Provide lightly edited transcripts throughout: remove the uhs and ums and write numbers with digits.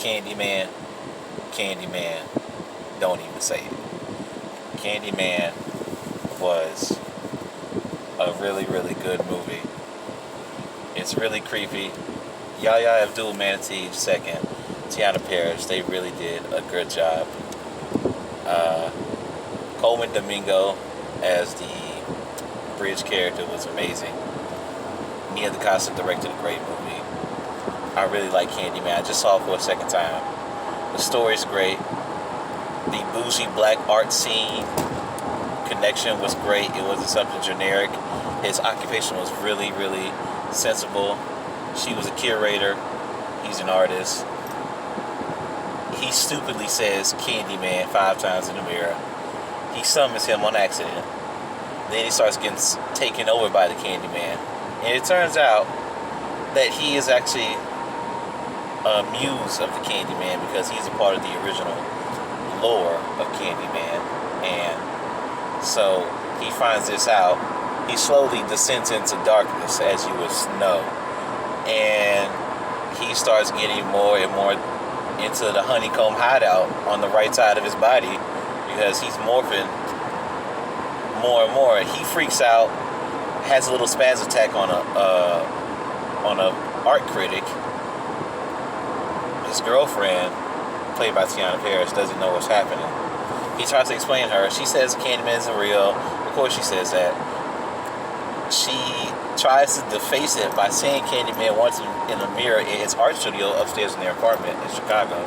Candyman, Candyman, don't even say it. Candyman was a really, really good movie. It's really creepy. Yaya, Abdul, Maneteen second, Teaoah, Parris, they really did a good job. Coleman Domingo as the bridge character was amazing. Nia DeCosta directed a great movie. I really like Candyman. I just saw it for a second time. The story's great. The bougie black art scene connection was great. It wasn't something generic. His occupation was really, really sensible. She was a curator. He's an artist. He stupidly says Candyman 5 times in the mirror. He summons him on accident. Then he starts getting taken over by the Candyman. And it turns out that he is actually a muse of the Candyman because he's a part of the original lore of Candyman. And so he finds this out. He slowly descends into darkness, as you would know. And he starts getting more and more into the honeycomb hideout on the right side of his body because he's morphing more and more. He freaks out, has a little spaz attack on a art critic. His girlfriend, played by Teaoah Parris, doesn't know what's happening. He tries to explain to her. She says Candyman isn't real. Of course she says that. She tries to deface it by saying Candyman wants him in a mirror in his art studio upstairs in their apartment in Chicago.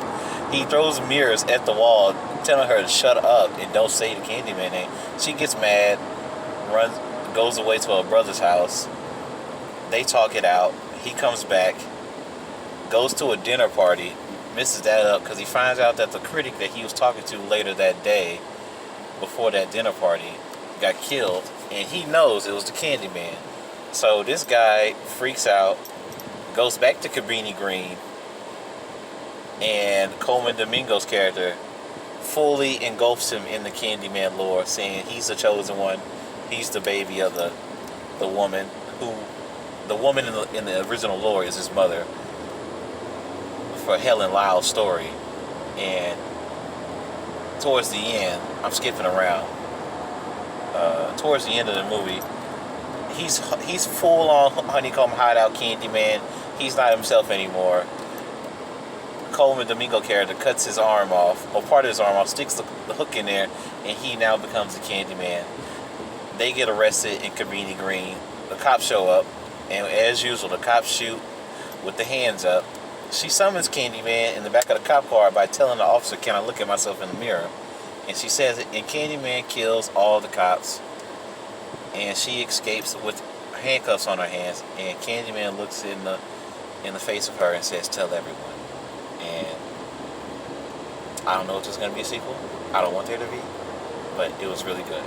He throws mirrors at the wall, telling her to shut up and don't say the Candyman name. She gets mad, goes away to her brother's house. They talk it out. He comes back, goes to a dinner party, misses that up because he finds out that the critic that he was talking to later that day, before that dinner party, got killed, and he knows it was the Candyman. So this guy freaks out, goes back to Cabrini Green, and Coleman Domingo's character fully engulfs him in the Candyman lore, saying he's the chosen one, he's the baby of the woman who, the woman in the original lore is his mother for Helen Lyle's story. And towards the end, I'm skipping around. Towards the end of the movie, he's full on honeycomb hideout Candyman. He's not himself anymore. Coleman Domingo character cuts his arm off, or part of his arm off, sticks the hook in there, and he now becomes the Candyman. They get arrested in Cabrini Green. The cops show up, and as usual, the cops shoot with the hands up. She summons Candyman in the back of the cop car by telling the officer, "Can I look at myself in the mirror?" And she says it, and Candyman kills all the cops. And she escapes with handcuffs on her hands, and Candyman looks in the face of her and says, "Tell everyone." And I don't know if there's going to be a sequel. I don't want there to be, but it was really good.